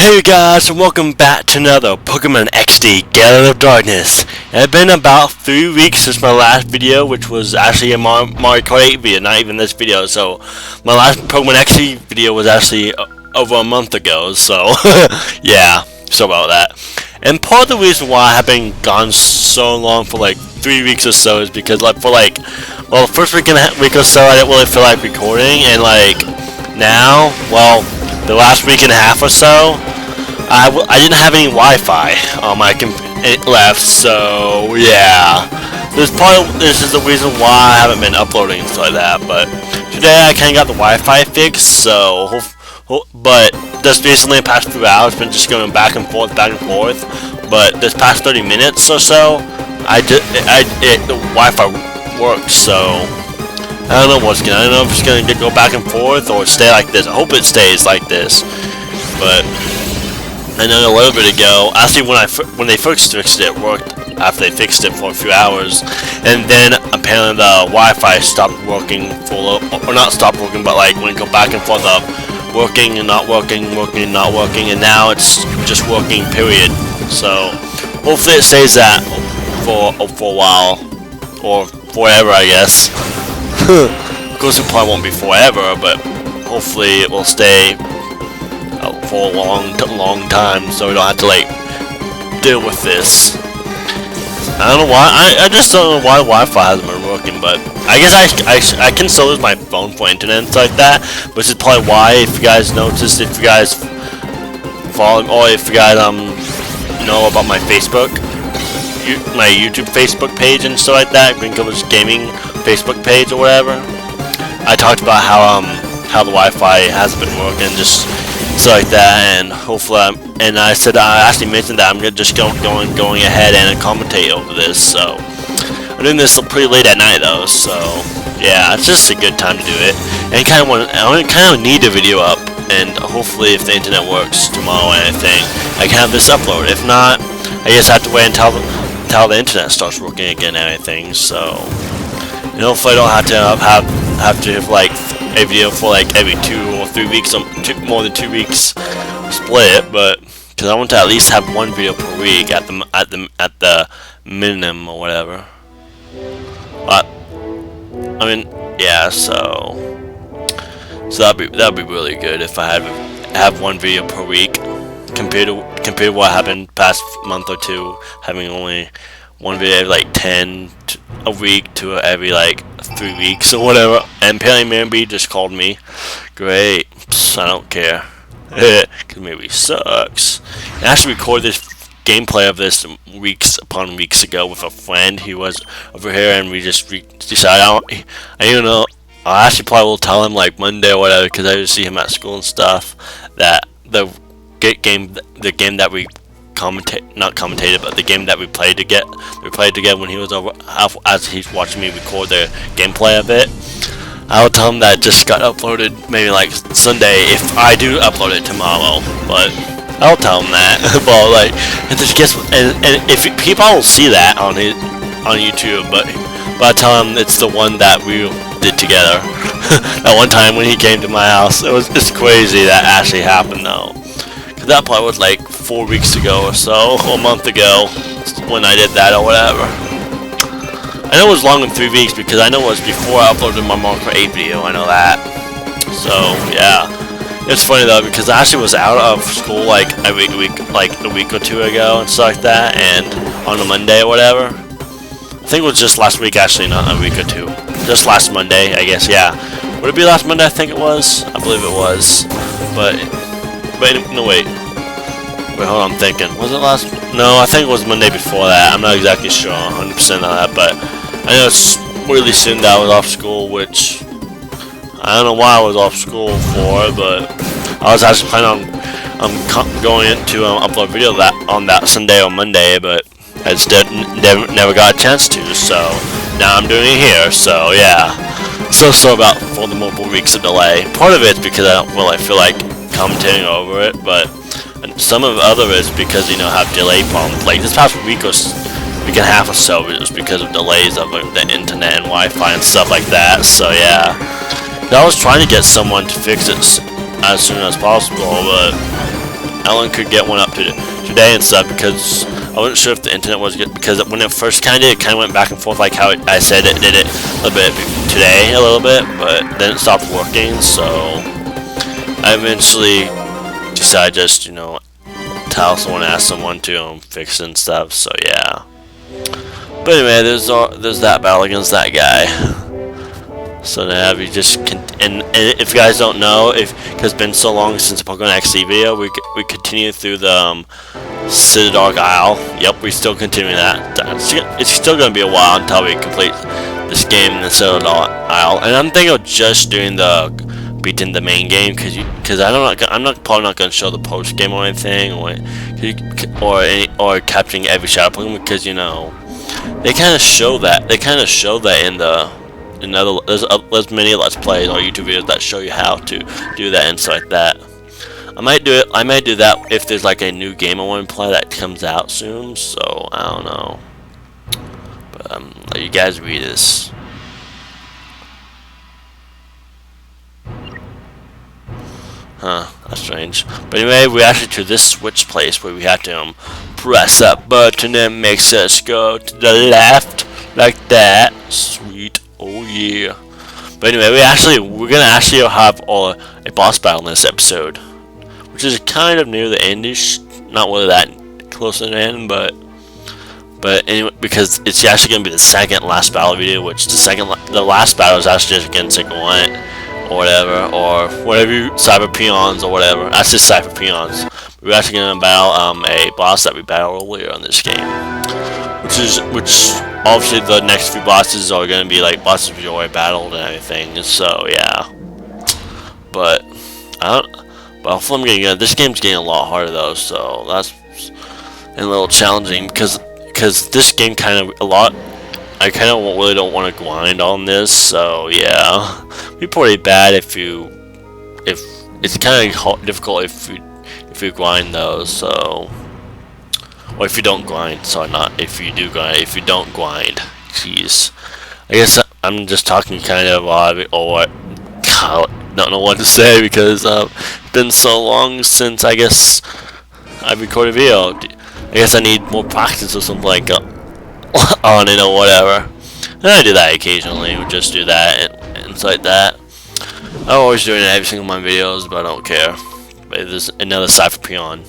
Hey guys, and welcome back to another Pokemon XD Gale of Darkness. It's been about 3 weeks since my last video, which was actually a Mario Kart 8 video, not even this video. So, my last Pokemon XD video was actually over a month ago, so yeah, so about that. And part of the reason why I have been gone so long for like 3 weeks or so is because the first week or so I didn't really feel like recording, and now, the last week and a half or so, I didn't have any Wi-Fi on my computer left, so yeah. This is the reason why I haven't been uploading and stuff like that. But today I kind of got the Wi-Fi fixed, so but just recently, the past few hours, been just going back and forth. But this past 30 minutes or so, the Wi-Fi works, so. I don't know I don't know if it's gonna go back and forth or stay like this. I hope it stays like this. But I know a little bit ago, actually when they first fixed it, it worked after they fixed it for a few hours, and then apparently the Wi-Fi stopped working or not stopped working, but like when it go back and forth of working and not working, working and not working, and now it's just working. Period. So hopefully it stays that for a while or forever, I guess. Of course, it probably won't be forever, but hopefully it will stay for a long time, so we don't have to deal with this. I don't know why. I just don't know why Wi-Fi hasn't been working, but I guess I can still use my phone for internet and stuff like that. But this is probably why, if you guys noticed, if you guys follow, or if you guys know about my Facebook. My YouTube Facebook page and stuff like that, Grinko's Gaming Facebook page or whatever. I talked about how the Wi-Fi hasn't been working, just stuff like that, and hopefully I actually mentioned that I'm just going ahead and commentate over this. So I'm doing this pretty late at night though, so yeah, it's just a good time to do it. And I kind of need a video up, and hopefully if the internet works tomorrow and everything, I can have this uploaded. If not, I just have to wait until the internet starts working again and everything. So, and hopefully I don't have to have like a video for like every 2 or 3 weeks, more than 2 weeks split. But because I want to at least have one video per week at the minimum or whatever. But I mean, yeah. So that'd be really good if I have one video per week. Compared to what happened past month or two, having only one video every like 10 a week to every like 3 weeks or whatever. And apparently Manby just called me. Great, I don't care, because maybe sucks. I actually recorded this gameplay of this weeks upon weeks ago with a friend who was over here, and we just decided I don't know. I actually probably will tell him like Monday or whatever, because I just see him at school and stuff, that the game that we but the game that we played together when he was over, as he's watching me record the gameplay of it. I'll tell him that it just got uploaded maybe like Sunday if I do upload it tomorrow, but I'll tell him that. But like, and if people will see that on YouTube, but I tell him it's the one that we did together. That one time when he came to my house, it's crazy that actually happened though. That probably was like 4 weeks ago or so, or a month ago, when I did that or whatever. I know it was longer than 3 weeks because I know it was before I uploaded my Mario Kart 8 video. I know that. So yeah, it's funny though because I actually was out of school like a week or two ago and stuff like that, and on a Monday or whatever. I think it was just last week, actually, not a week or two. Just last Monday, I guess. Yeah, would it be last Monday? I think it was. I believe it was, but no, wait, hold on, I'm thinking. Was it last? No, I think it was Monday before that. I'm not exactly sure 100% on that, but I know it's really soon that I was off school, which I don't know why I was off school for, but I was actually planning on going in to upload a video on that Sunday or Monday, but I just never got a chance to, so now I'm doing it here, so yeah. So about for the multiple weeks of delay. Part of it's because I don't really feel like commentating over it, but some of the other is because have delay problems. Like this past week and a half or so, it was because of delays of the internet and Wi-Fi and stuff like that. So yeah, I was trying to get someone to fix it as soon as possible, but Ellen could get one up today and stuff, because I wasn't sure if the internet was good, because when it first kind of did, it kind of went back and forth like how I said it did it a little bit today, a little bit, but then it stopped working. So I eventually decided just, you know, tell someone, ask someone to fix it and stuff. So yeah. But anyway, there's that battle against that guy. So now we just and if you guys don't know, because it's been so long since the Pokemon XD video, we continue through the Citadel Isle. Yep, we're still continuing that. It's still gonna be a while until we complete this game in the Citadel Isle. And I'm thinking of just doing beating the main game, because I'm probably not gonna show the post game or anything, or capturing every shadow Pokemon, because you know they kind of show that in the. There's many Let's Plays or YouTube videos that show you how to do that and stuff like that. I might do that if there's like a new game I want to play that comes out soon. So I don't know. But let you guys read this. Huh? That's strange. But anyway, we're actually to this switch place where we have to press that button and it makes us go to the left like that. Sweet. Oh yeah. But anyway, we're gonna actually have a boss battle in this episode, which is kind of near the endish, not really that close to the end, but anyway, because it's actually gonna be the second last battle video, which the last battle is actually just against like one or whatever Cyber Peons or whatever. That's just Cyber Peons. We're actually gonna battle a boss that we battled earlier on this game, which obviously the next few bosses are gonna be like bosses we already battled and everything. So yeah, but hopefully I'm getting good. This game's getting a lot harder though, so that's a little challenging because this game I kind of really don't want to grind on this. So yeah, it'd be pretty bad if it's kind of difficult if you grind those. So. Or if you don't grind, sorry, not if you do grind, if you don't grind. Jeez. I guess I'm just talking kind of odd, or don't know what to say, because it's been so long since I guess I recorded a video. I guess I need more practice or something like on it or whatever. And I do that occasionally, we just do that and it's like that. I'm always doing it in every single one of my videos, but I don't care. But there's another Cypher Peon.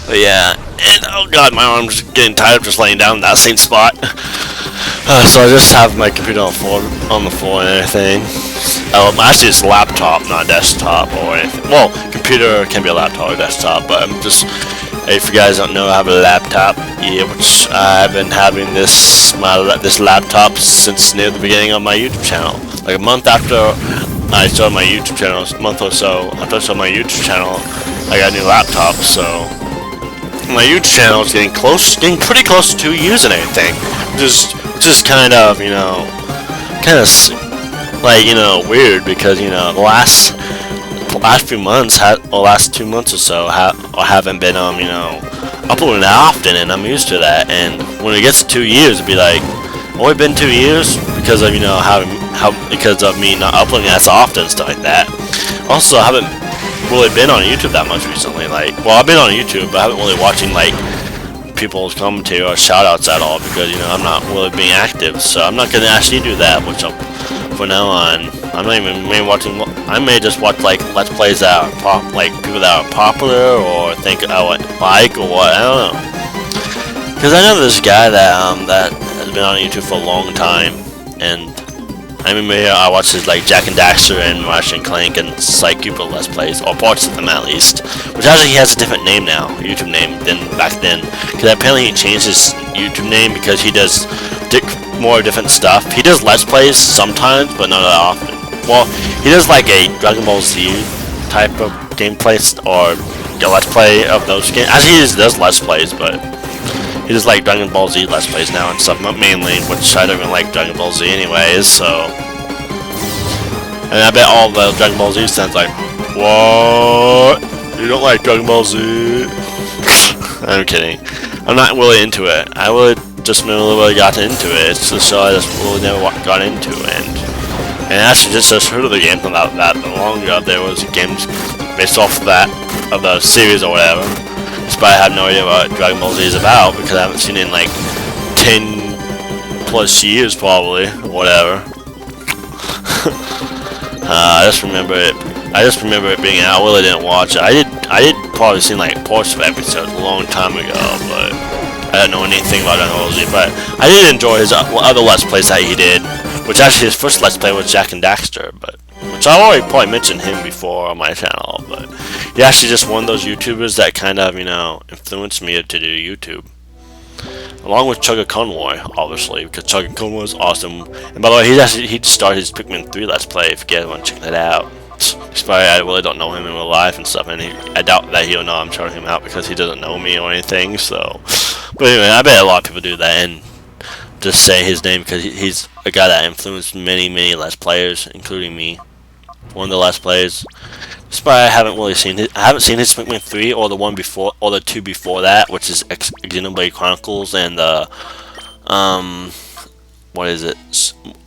But yeah, and oh god, my arm's getting tired of just laying down in that same spot. So I just have my computer on the floor and everything. Actually it's a laptop, not a desktop or anything. Well, computer can be a laptop or desktop, but I'm just, if you guys don't know, I have a laptop, yeah, which I've been having this laptop since near the beginning of my YouTube channel. Like a month after I started my YouTube channel, a month or so after I started my YouTube channel, I got a new laptop, so my YouTube channel is getting pretty close to 2 years and everything, which is kind of, you know, like, you know, weird, because, you know, the last few months, or last 2 months or so, haven't been, you know, uploading that often, and I'm used to that. And when it gets to 2 years, it'd be like, only been 2 years because of, you know, because of me not uploading as often and stuff like that. Also, I haven't really been on YouTube that much recently. Like, well, I've been on YouTube, but I haven't really watching like people's commentary or shoutouts at all, because, you know, I'm not really being active. So I'm not gonna actually do that, which from now on, I'm not even watching. I may just watch like Let's Plays that are like people that are popular or think I would like or what. I don't know. Because I know this guy that has been on YouTube for a long time, and I remember I watched his like Jack and Daxter and Ratchet and Clank and Psycuba Let's Plays, or parts of them at least. Which actually he has a different name now, YouTube name, than back then. Because apparently he changed his YouTube name because he does more different stuff. He does Let's Plays sometimes, but not that often. Well, he does like a Dragon Ball Z type of gameplay, or a Let's Play of those games. Actually, he does Let's Plays, but he does like Dragon Ball Z Let's Plays now and stuff, mainly, which I don't even like Dragon Ball Z anyways, so. And I bet all the Dragon Ball Z fans like, what? You don't like Dragon Ball Z? I'm kidding. I'm not really into it. I really just never really got into it. It's just so I just really never got into it. And And actually, just heard of the game not that long ago. There was games based off of that, of the series or whatever. Despite I have no idea what Dragon Ball Z is about because I haven't seen it in like 10 plus years probably, or whatever. I just remember it being out. I really didn't watch it. I did probably seen like parts of episodes a long time ago, but I don't know anything about Dragon Ball Z. But I did enjoy his other Let's Plays that he did, which actually his first Let's Play was Jak and Daxter, which I've already probably mentioned him before on my channel. But he actually just one of those YouTubers that kind of, you know, influenced me to do YouTube. Along with Chugga Convoy, obviously, because Chugga Convoy is awesome. And by the way, he started his Pikmin 3 Let's Play, if you guys want to check that out. Despite I really don't know him in real life and stuff, and I doubt that he'll know I'm shouting him out because he doesn't know me or anything, so. But anyway, I bet a lot of people do that, and just say his name because he's a guy that influenced many Let's Players, including me. One of the Let's Plays. Despite I haven't seen his Pikmin 3 or the one before, or the two before that, which is Xenoblade Chronicles and what is it?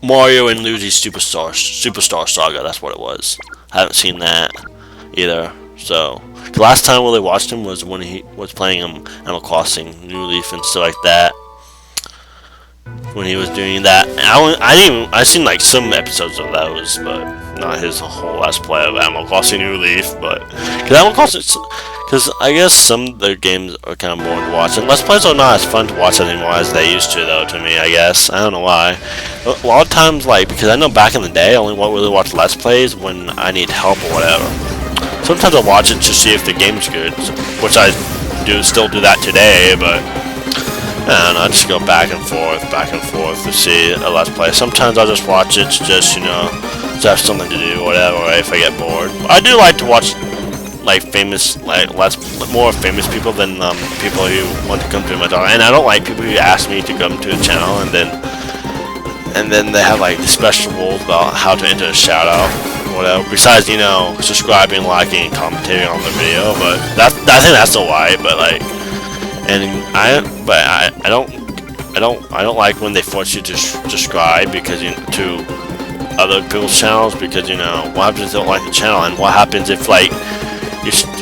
Mario and Luigi's Superstar Saga. That's what it was. I haven't seen that either. So the last time I really watched him was when he was playing Animal Crossing, New Leaf, and stuff like that. When he was doing that, I seen like some episodes of those, but not his whole Let's Play of Animal Crossing New Leaf. But because I guess some of their games are kind of boring to watch, and Let's Plays are not as fun to watch anymore as they used to, though. To me, I guess I don't know why. A lot of times, like because I know back in the day, I only really watched Let's Plays when I need help or whatever. Sometimes I'll watch it to see if the game's good, which I still do that today, but. I don't know, I just go back and forth to see a Let's Play. Sometimes I'll just watch it to just, you know, to have something to do, whatever, if I get bored. I do like to watch, like, more famous people than people who want to come to my channel. And I don't like people who ask me to come to a channel and then they have, like, special rules about how to enter a shout-out, whatever. Besides, you know, subscribing, liking, and commenting on the video. But I think that's alright, but, like... And I don't like when they force you to subscribe because to other people's channels because you know what happens if they don't like the channel and what happens if like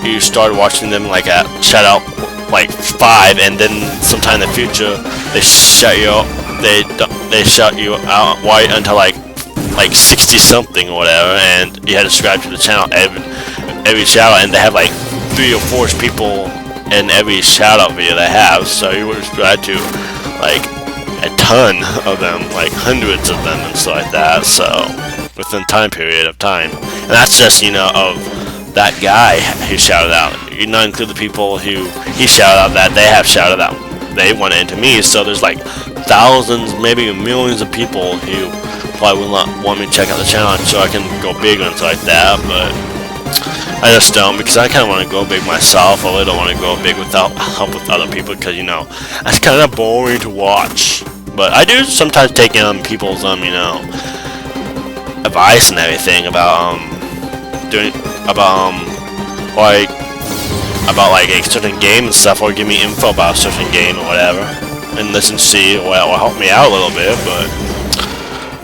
you start watching them like at shout out like 5 and then sometime in the future they shut you out right until like 60 something or whatever and you had to subscribe to the channel every shout out and they have like 3 or 4 people in every shout-out video they have, so you would subscribe to like a ton of them, like hundreds of them and stuff like that. So within time period of time, and that's just you know of that guy who shouted out. You not include the people who he shouted out that they have shouted out. They want into me, so there's like thousands, maybe millions of people who probably will not want me to check out the channel, so I can go big and stuff like that, but. I just don't because I kind of want to go big myself. I really don't want to go big without help with other people because you know that's kind of boring to watch. But I do sometimes take in people's you know advice and everything about like a certain game and stuff, or give me info about a certain game or whatever, and listen to see or help me out a little bit, but.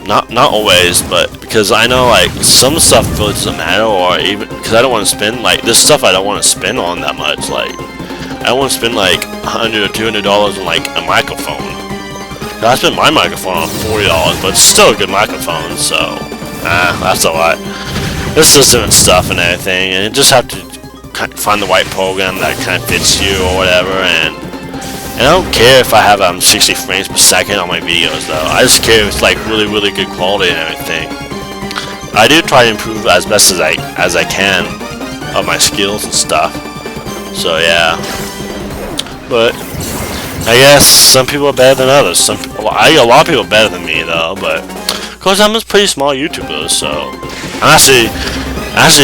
Not always, but because I know like some stuff really doesn't matter, or even because I don't want to spend like this stuff I don't want to spend on that much. Like I don't want to spend like $100 or $200 on like a microphone. I spent my microphone on $40, but it's still a good microphone, so that's a lot. There's just different stuff and everything, and you just have to find the right program that kind of fits you or whatever. And I don't care if I have 60 frames per second on my videos though. I just care if it's like really good quality and everything. I do try to improve as best as I can of my skills and stuff. So yeah. But I guess some people are better than others. A lot of people are better than me though, but of course I'm a pretty small YouTuber, so I'm actually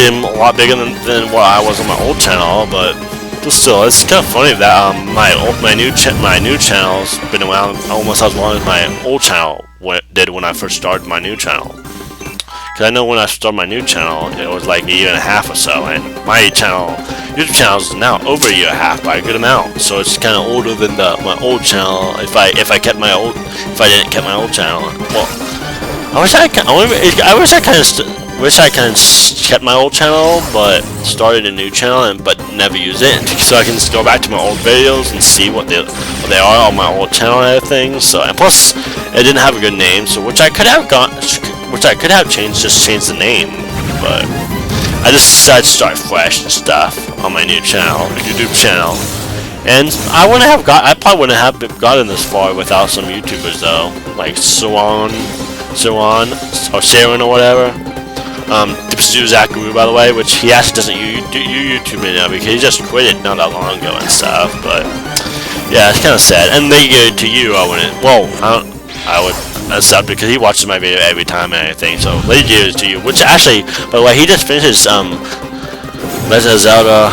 am a lot bigger than what I was on my old channel, but still, it's kind of funny that my new channel's been around almost as long as my old channel did when I first started my new channel. Because I know when I started my new channel, it was like a year and a half or so, and my YouTube channel is now over a year and a half by a good amount. So it's kind of older than my old channel. If I didn't keep my old channel, well, I wish I kind of wish I kind of kept my old channel, but started a new channel but never use it, so I can just go back to my old videos and see what they are on my old channel and everything. So, and plus, it didn't have a good name, so which I could have changed, just changed the name, but I just decided to start fresh and stuff on my new channel, YouTube channel. And I probably wouldn't have gotten this far without some YouTubers though, like Suan, or Sharon or whatever. Zakaru, by the way, which he actually doesn't do YouTube anymore because he just quit it not that long ago and stuff. But yeah, it's kind of sad. And they get it to you, I wouldn't. Well, I would accept because he watches my video every time and everything. So they do it to you, which actually, by the way, he just finished his Legend of Zelda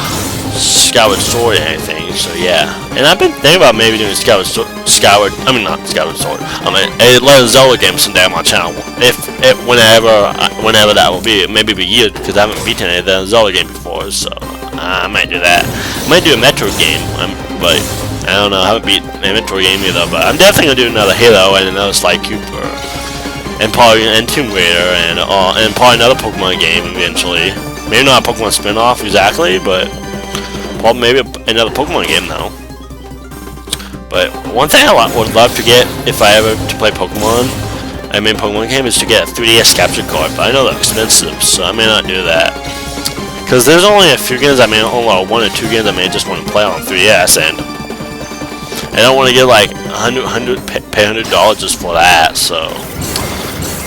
Skyward Sword and everything, so yeah. And I've been thinking about maybe doing a Legend of Zelda game someday on my channel. Whenever that will be, maybe be years because I haven't beaten any of the Zelda game before, so I might do that. I might do a Metroid game, but I don't know. I haven't beat a Metroid game either, but I'm definitely gonna do another Halo and another Sly Cooper, and probably Tomb Raider, and probably another Pokemon game eventually. Maybe not a Pokemon spin-off exactly, but probably maybe another Pokemon game though. But one thing I would love to get if I ever to play Pokemon, Pokemon game, is to get a 3DS capture card. But I know they're expensive, so I may not do that. Because there's only a few games only one or two games I may just want to play on 3DS, and I don't want to get like pay $100 just for that. So,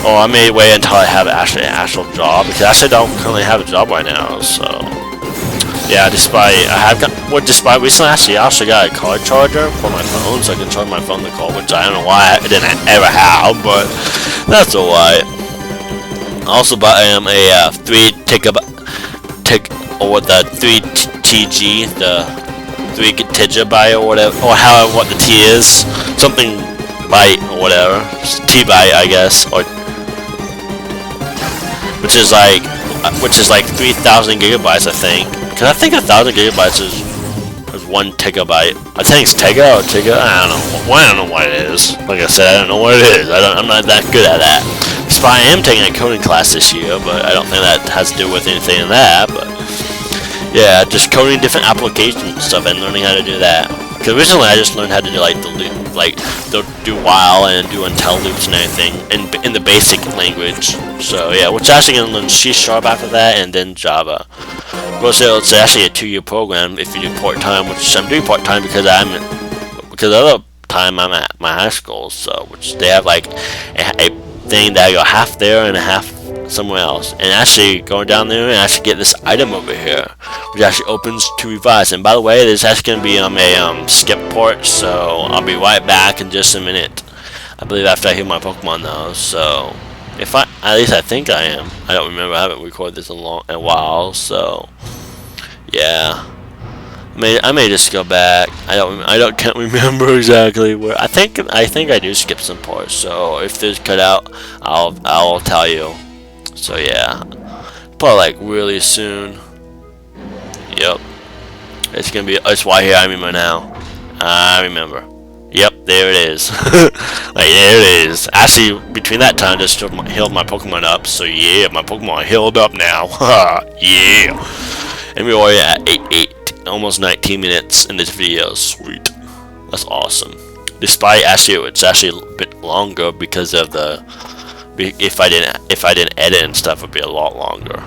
or I may wait until I have an actual job, because I actually don't currently have a job right now. So. Yeah, despite recently I also got a card charger for my phone, so I can charge my phone to call, which I don't know why I didn't ever have, but that's alright. I also bought a 3TG, the 3 gigabyte or whatever, or however what the T is, something byte or whatever, T-byte I guess, or which is like 3,000 gigabytes I think. Because I think 1,000 gigabytes is 1 terabyte. I think it's Tega or Tiga. I don't know. Well, I don't know what it is. Like I said, I don't know what it is. I'm not that good at that. So I am taking a coding class this year, but I don't think that has to do with anything in that. But yeah, just coding different applications and stuff and learning how to do that. Because originally I just learned how to do the do while and do until loops and everything in the basic language. So yeah, which actually gonna learn C# after that, and then Java. Well, so it's actually a 2-year program if you do part-time, which I'm doing part-time because the other time I'm at my high school, so which they have like a thing that I go half there and a half somewhere else, and actually going down there and actually get this item over here, which actually opens to revise. And by the way, this is actually going to be on a skip port, so I'll be right back in just a minute. I believe after I heal my Pokemon though, so at least I think I am. I don't remember. I haven't recorded this in a while, so yeah. I may just go back. Can't remember exactly where. I think I do skip some parts. So if there's cut out, I'll tell you. So yeah, probably like really soon. Yep, it's right here. I remember now. I remember. Yep, there it is. Like there it is. Actually, between that time, just healed my Pokemon up. So yeah, my Pokemon are healed up now. Yeah. And we're already at 8, almost 19 minutes in this video. Sweet. That's awesome. Despite it's actually a bit longer because of if I didn't edit and stuff, it'd be a lot longer.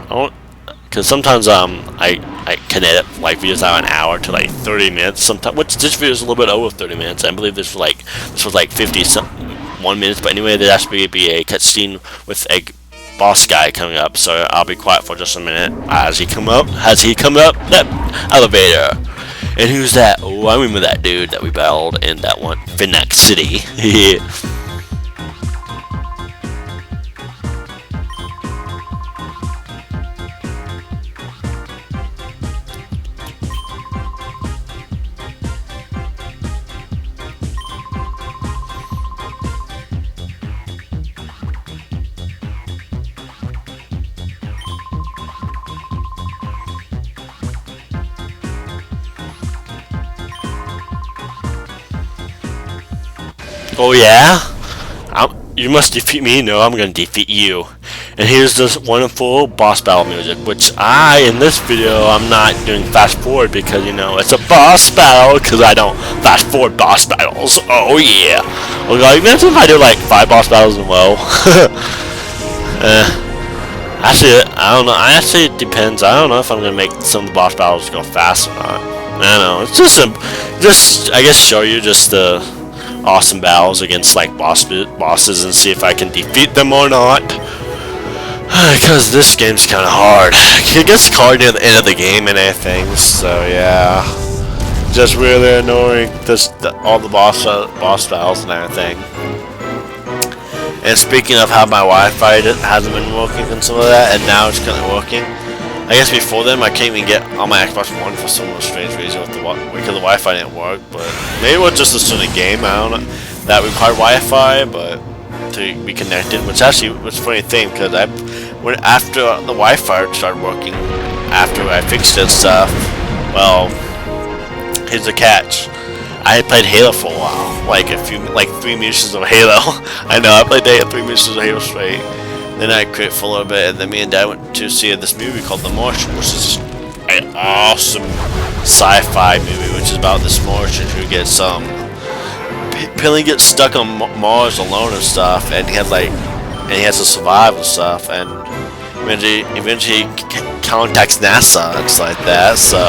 Because sometimes I can edit like videos out an hour to like 30 minutes. Sometimes, which this video is a little bit over 30 minutes. I believe this was like 51 minutes. But anyway, there has to be a cutscene with a boss guy coming up, so I'll be quiet for just a minute as he come up. That elevator. And who's that? Oh, I remember that dude that we battled in that one Finnack City. Oh yeah? You must defeat me. No, I'm gonna defeat you. And here's this wonderful boss battle music, which in this video, I'm not doing fast forward because, you know, it's a boss battle, because I don't fast forward boss battles. Oh yeah. Well, like, imagine if I do like 5 boss battles in a row. Actually, I don't know. Actually, it depends. I don't know if I'm gonna make some of the boss battles go fast or not. I don't know. It's just I guess show you just the awesome battles against like bosses and see if I can defeat them or not. Because this game's kind of hard. It gets hard near the end of the game and everything. So yeah, just really annoying. All the boss battles and everything. And speaking of how my Wi-Fi hasn't been working and some of that, and now it's kind of working. I guess before then I can't even get on my Xbox One for some strange reason because the Wi-Fi didn't work. But maybe it was just a certain game, I don't know, that required Wi-Fi, but to be connected. Which actually was a funny thing because after the Wi-Fi started working, after I fixed it stuff, well, here's the catch. I had played Halo for a while, like 3 missions of Halo. I know, I played 3 missions of Halo straight. Then I quit for a little bit, and then me and Dad went to see this movie called The Martian, which is an awesome sci-fi movie, which is about this Martian who gets apparently gets stuck on Mars alone and stuff, and he has to survive and stuff, and eventually contacts NASA and stuff like that. So.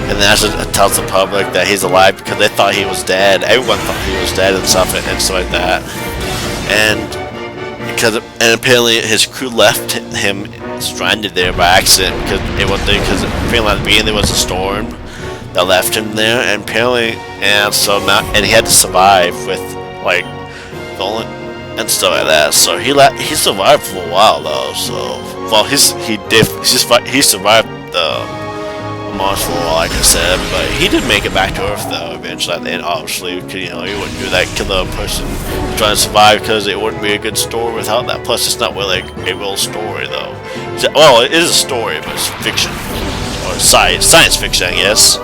And NASA tells the public that he's alive because they thought he was dead. Everyone thought he was dead and stuff like that. And apparently his crew left him stranded there by accident because apparently at the beginning there was a storm that left him there, and apparently and he had to survive with like and stuff like that. So he survived for a while though. So well he survived the Mars for a while, like I said, but he did make it back to Earth though eventually at the end, obviously, because you know he wouldn't do that, kill the person trying to survive, because it wouldn't be a good story without that. Plus it's not really a real story though. Well, it is a story, but it's fiction or science fiction, I guess,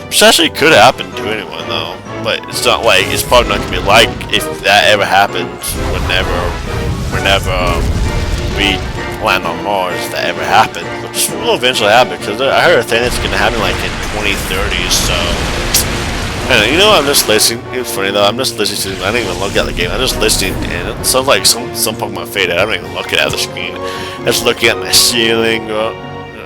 which actually could happen to anyone though, but it's not like it's probably not gonna be like if that ever happened whenever we land on Mars, if that ever happened, which will eventually happen, because I heard a thing that's going to happen like in 2030, so, anyway, you know, I'm just listening. It's funny though, I'm just listening to, I don't even look at the game, I'm just listening, and it sounds like some Pokemon faded. I don't even look at the screen, just looking at my ceiling,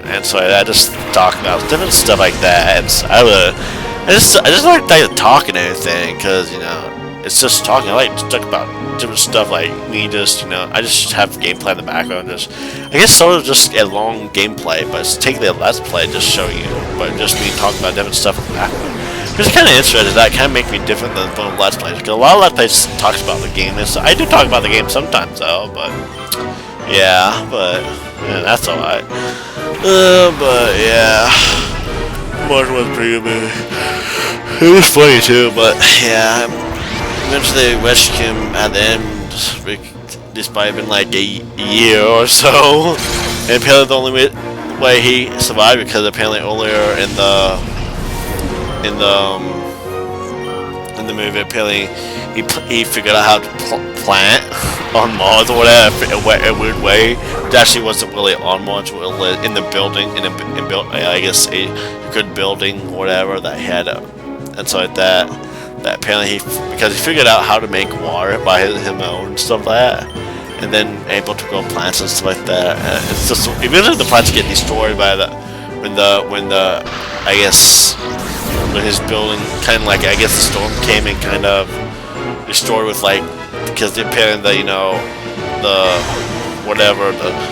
and so I just talk about different stuff like that, and so I just like talking and everything, because, you know, it's just talking. I like to talk about different stuff, like me just, you know, I just have gameplay in the background, I guess sort of just a long gameplay, but it's technically a let's play, just showing you, but just me talking about different stuff in the background. It's kind of interesting, that kind of makes me different than the let's plays, because a lot of let's plays talks about the game, and so I do talk about the game sometimes though, but yeah, that's alright. But yeah, Martian was pretty good. It was funny too, but yeah. Eventually rescue him at the end, despite been like a year or so, and apparently the only way he survived, because apparently earlier in the movie, apparently he figured out how to plant on Mars or whatever, a weird way. It actually wasn't really on Mars, in the building, I guess a good building or whatever that he had, and so like that. That apparently because he figured out how to make water by him own and stuff like that, and then able to grow plants and stuff like that. And it's just eventually the plants get destroyed by when his building kind of like, I guess the storm came and kind of destroyed with like, because apparently you know the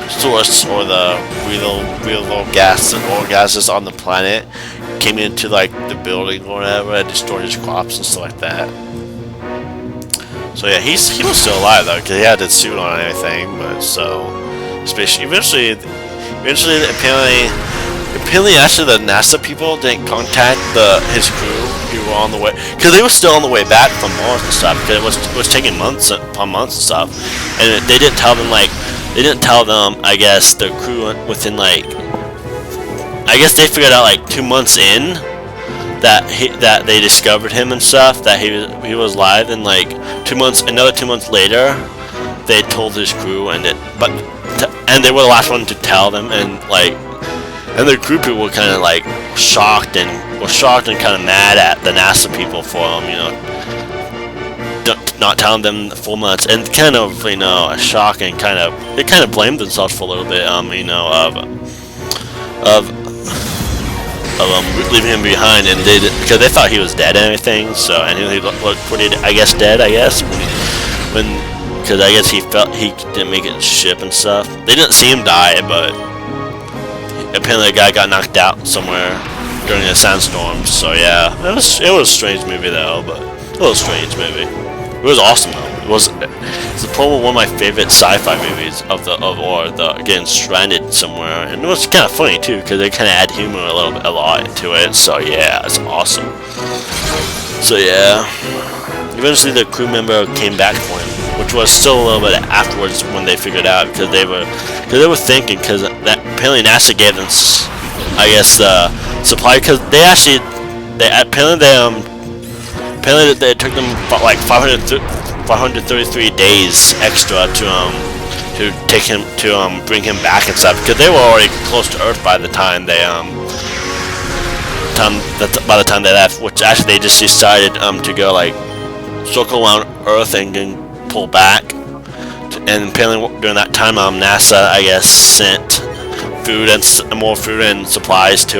source or the real gases on the planet came into like the building or whatever and destroyed his crops and stuff like that. So yeah, he was still alive though, because he had his suit on and everything. But so, especially eventually apparently actually the NASA people didn't contact his crew who were on the way, because they were still on the way back from Mars and stuff, because it was taking months upon months and stuff, and they didn't tell them I guess the crew within like, I guess they figured out like 2 months in that they discovered him and stuff, that he was alive, and like another 2 months later they told his crew, and and they were the last one to tell them, and the crew people were kind of like shocked and kind of mad at the NASA people for not telling them 4 months, and kind of a shock, and they kind of blamed themselves for a little bit of leaving him behind, and because they thought he was dead and everything. So, and he looked pretty, I guess, dead. I guess because I guess he felt he didn't make it to ship and stuff. They didn't see him die, but apparently the guy got knocked out somewhere during a sandstorm. So yeah, it was a strange movie though, but a little strange movie. It was awesome though. It's probably one of my favorite sci-fi movies or getting stranded somewhere, and it was kind of funny too because they kind of add humor a lot to it. So yeah, it's awesome. So yeah, eventually the crew member came back for him, which was still a little bit afterwards when they figured out because they were thinking because apparently NASA gave them I guess the supply because apparently they took them like 533 days extra to take him to bring him back and stuff because they were already close to Earth by the time they left, which actually they just decided to go like circle around Earth and then pull back. And apparently during that time NASA I guess sent more food and supplies to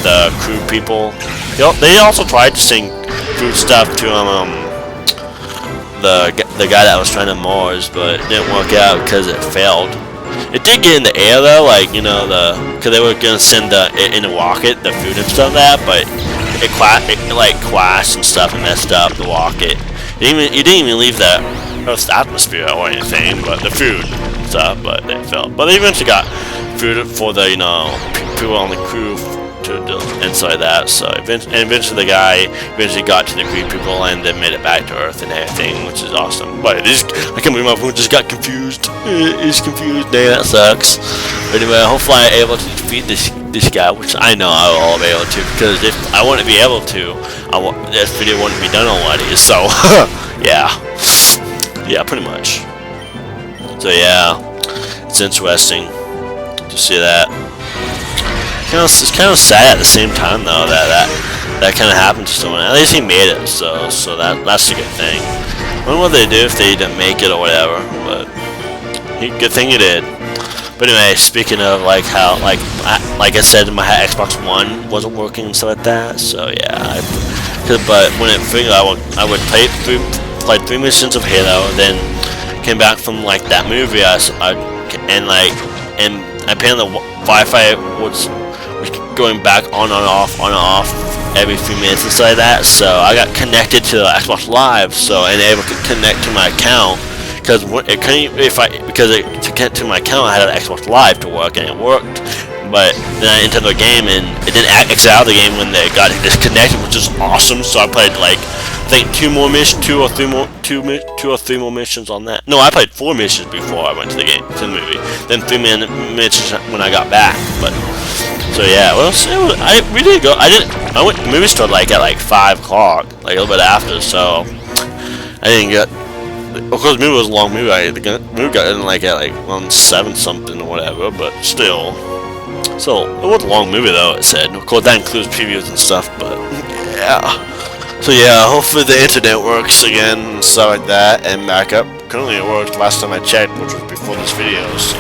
the crew people. They also tried to send food stuff to the guy that was trying to Mars, but it didn't work out because it failed. It did get in the air though, because they were gonna send it in a rocket, the food and stuff like that, but it crashed and stuff and messed up the rocket. It didn't even leave the Earth's atmosphere or anything, but the food stuff, but it failed. But they eventually got food for the people on the crew and stuff like that. So eventually the guy got to the Greek people and then made it back to Earth and everything, which is awesome. But I can't believe my phone just got confused. He's confused. Dang, that sucks. But anyway, hopefully I'm able to defeat this guy, which I know I will be able to, because if I wouldn't be able to, this video wouldn't be done already. So yeah, pretty much. So yeah, it's interesting to see that. It's kind of sad at the same time though that kind of happened to someone. At least he made it, so that's a good thing. I wonder what they do if they didn't make it or whatever, but good thing he did. But anyway, speaking of like I said, my Xbox One wasn't working and stuff like that. So yeah, but when it figured, I would play 3 missions of Halo, then came back from like that movie, and apparently the Wi-Fi was going back on and off every few minutes and stuff like that. So I got connected to Xbox Live, and able to connect to my account because to get to my account I had an Xbox Live to work, and it worked. But then I entered the game and it didn't exit out of the game when they got disconnected, which is awesome. So I played I think 2 or 3 more missions on that. No, I played 4 missions before I went to the movie. Then 3 missions when I got back. But so yeah, the movie started at 5 o'clock, a little bit after. So I didn't get. Of course, the movie was a long movie. The movie got in at 7 something or whatever. But still. So, it was a long movie though, it said. Of course, that includes previews and stuff, but yeah. So yeah, hopefully the internet works again and stuff like that, and back up. Currently it worked last time I checked, which was before this video, so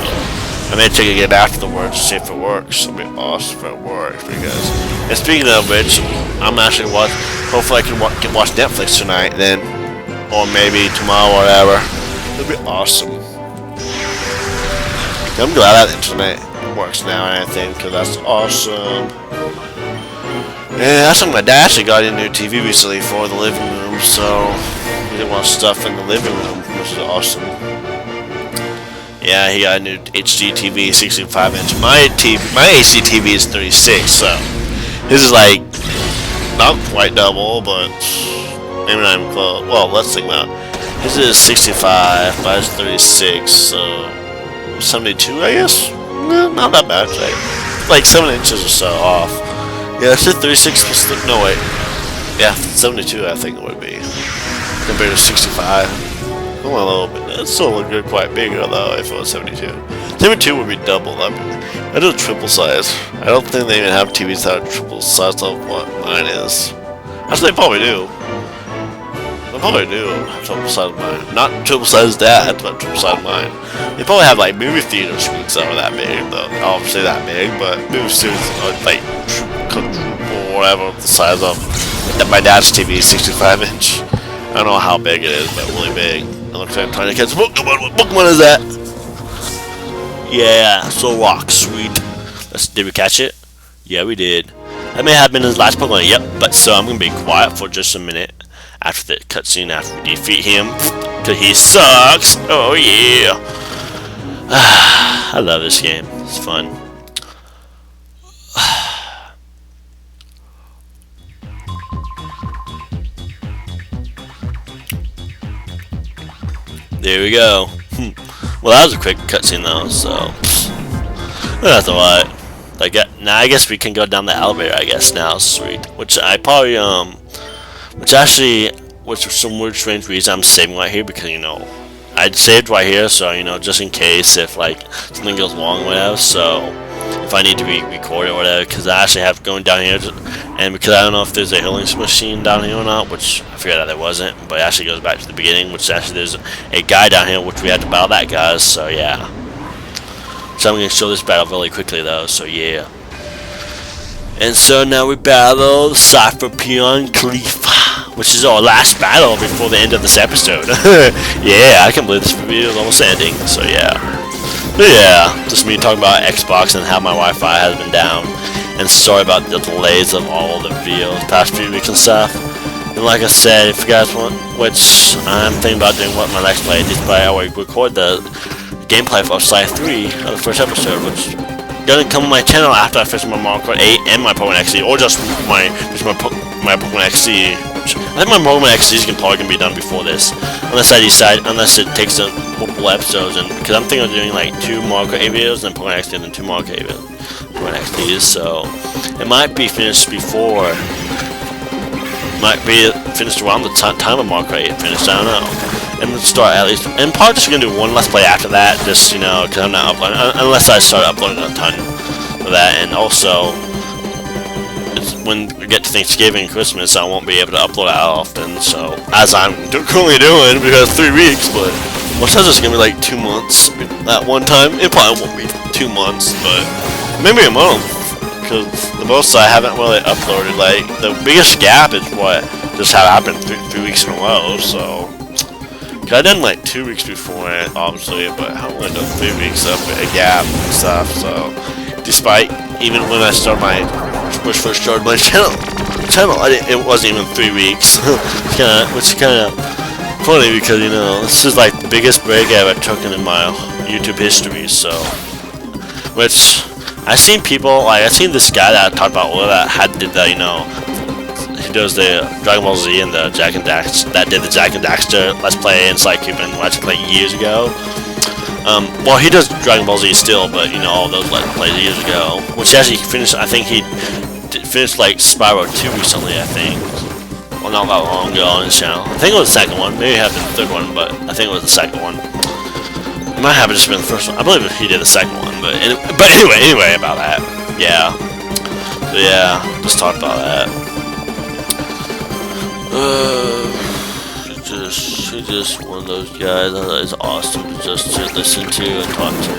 I may check again afterwards to see if it works. It'll be awesome if it works, because... And speaking of which, I'm actually hopefully I can watch Netflix tonight, then, or maybe tomorrow or whatever. It'll be awesome. I'm glad that internet works now and everything, because that's awesome. Yeah, that's what my dad actually got a new TV recently for the living room, so we did watch stuff in the living room, which is awesome. Yeah, he got a new HD TV, 65-inch. My HD TV is 36, so this is not quite double, but maybe not even close. Well, let's think about it. This is 65, but it's 36, so 72, I guess. No, not that bad. Like 7 inches or so off. Yeah, it's 36. No wait. Yeah, 72. I think it would be compared to 65. Only a little bit. It's still look good, quite bigger though. If it was 72, 72 would be double. I do triple size. I don't think they even have TVs that are triple size of what mine is. Actually, they probably do. They probably do have triple size of mine. Not triple size that, but triple size of mine. They probably have like movie theater screens that are that big, though. Obviously that big, but movie theaters are like or whatever the size of my dad's TV, 65-inch. I don't know how big it is, but really big. It looks like I'm trying to catch Pokemon. What Pokemon is that? Yeah, Solrock, sweet. Did we catch it? Yeah, we did. That may have been his last Pokemon. Yep, but so I'm gonna be quiet for just a minute after the cutscene after we defeat him, cause he sucks. Oh yeah. I love this game. It's fun. There we go. Well, that was a quick cutscene though, so that's alright. Now I guess we can go down the elevator. I guess now, sweet. Which I probably which for some weird strange reason I'm saving right here because I'd saved right here, so just in case if like something goes wrong or whatever. So if I need to re-record it or whatever, because I actually have going down here, and because I don't know if there's a healing machine down here or not, which I figured out there wasn't, but it actually goes back to the beginning, which actually there's a guy down here which we had to battle that guy. So yeah. So I'm going to show this battle really quickly though, so yeah. And so now we battle Cypher Peon Cleef, which is our last battle before the end of this episode. Yeah, I can't believe this video is almost ending, so yeah. But yeah, just me talking about Xbox and how my Wi-Fi has been down. And sorry about the delays of all of the videos past few weeks and stuff. And like I said, if you guys want, which I'm thinking about doing what my next play, this play I will record the gameplay for Sly 3 of the first episode, which gonna come on my channel after I finish my Mario Kart 8 and my Pokemon XD, or just my Pokemon XD. Which I think my Pokemon XD is probably gonna be done before this, unless it takes multiple episodes. And because I'm thinking of doing like 2 Mario Kart 8 videos, and then Pokemon XD, and then 2 Mario Kart 8 Pokemon XDs, so it might be finished before. Might be finished around the time of Mario Kart 8 finished. I don't know. And we'll start at least, and probably just gonna do one Let's Play after that, just because I'm not uploading unless I start uploading a ton of that. And also, when we get to Thanksgiving and Christmas, I won't be able to upload that often. So, as I'm currently doing, because 3 weeks, but most times it's gonna be like 2 months at one time. It probably won't be 2 months, but maybe a month, because the most I haven't really uploaded. Like the biggest gap is what just had happened 3 weeks in a row. So. I done like 2 weeks before it, obviously, but I only done 3 weeks of a gap and stuff. So, despite even when I started first started my channel, it wasn't even 3 weeks. Which is kind of funny because this is like the biggest break I ever took in my YouTube history. So, which I've seen people like I've seen this guy that I talked about earlier that did the he does the Dragon Ball Z and the Jack and Daxter, that did the Jack and Daxter Let's Play and Cube and Let's Play years ago. Well, he does Dragon Ball Z still, but all those Let's Plays years ago. Which he actually finished. I think he finished like Spyro 2 recently. I think. Well, not that long ago on his channel. I think it was the second one. Maybe it had been the third one, but I think it was the second one. It might have just been the first one. I believe he did the second one, but anyway about that. Yeah. So yeah, just talk about that. He's just one of those guys that is awesome to listen to and talk to.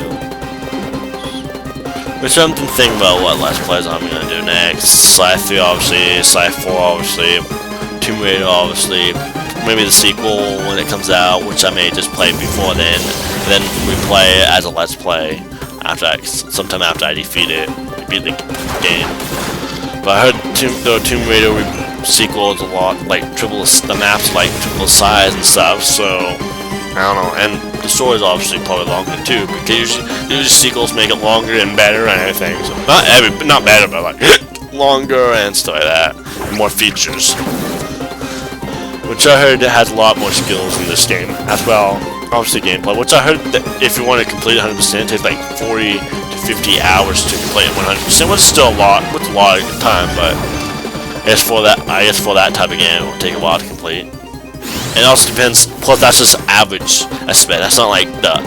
Which I'm thinking about what Let's Plays I'm gonna do next. Sly 3 obviously, Sly 4 obviously, Tomb Raider obviously, maybe the sequel when it comes out, which I may just play before then replay it as a Let's Play sometime after I beat the game. But I heard the Tomb Raider sequel is a lot like the maps like triple size and stuff, so I don't know. And the story is obviously probably longer too, because usually sequels make it longer and better and everything. So not better, but like longer and stuff like that, and more features. Which I heard it has a lot more skills in this game as well. Obviously gameplay, which I heard that if you want to complete 100%, it takes like 40 to 50 hours to complete it 100%, which is still a lot of time, but I guess for that type of game, it will take a while to complete. And it also depends, plus that's just average estimate, that's not like the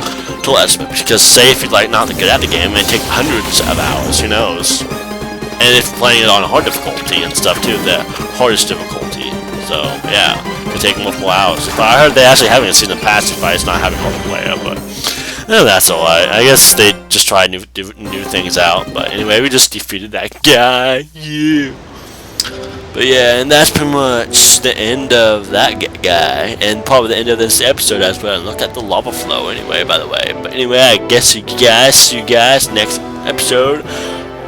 total estimate, because say if you're like not good at the game, it may take hundreds of hours, who knows. And if playing it on hard difficulty and stuff too, the hardest difficulty. So yeah, it could take multiple hours. But I heard they actually having a season pass if it's not having multiplayer, but that's alright. I guess they just try new things out. But anyway, we just defeated that guy. Yeah. But yeah, and that's pretty much the end of that guy, and probably the end of this episode as well. And look at the lava flow anyway, by the way. But anyway, I guess see you guys next episode.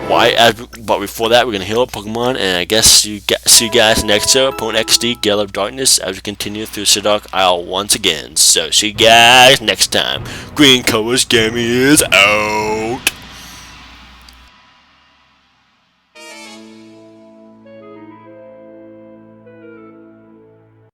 But before that, we're gonna heal up Pokemon, and I guess see you guys next episode, Pokemon XD, Gale of Darkness, as we continue through Siddark Isle once again. So see you guys next time. Green Colors Gaming is out.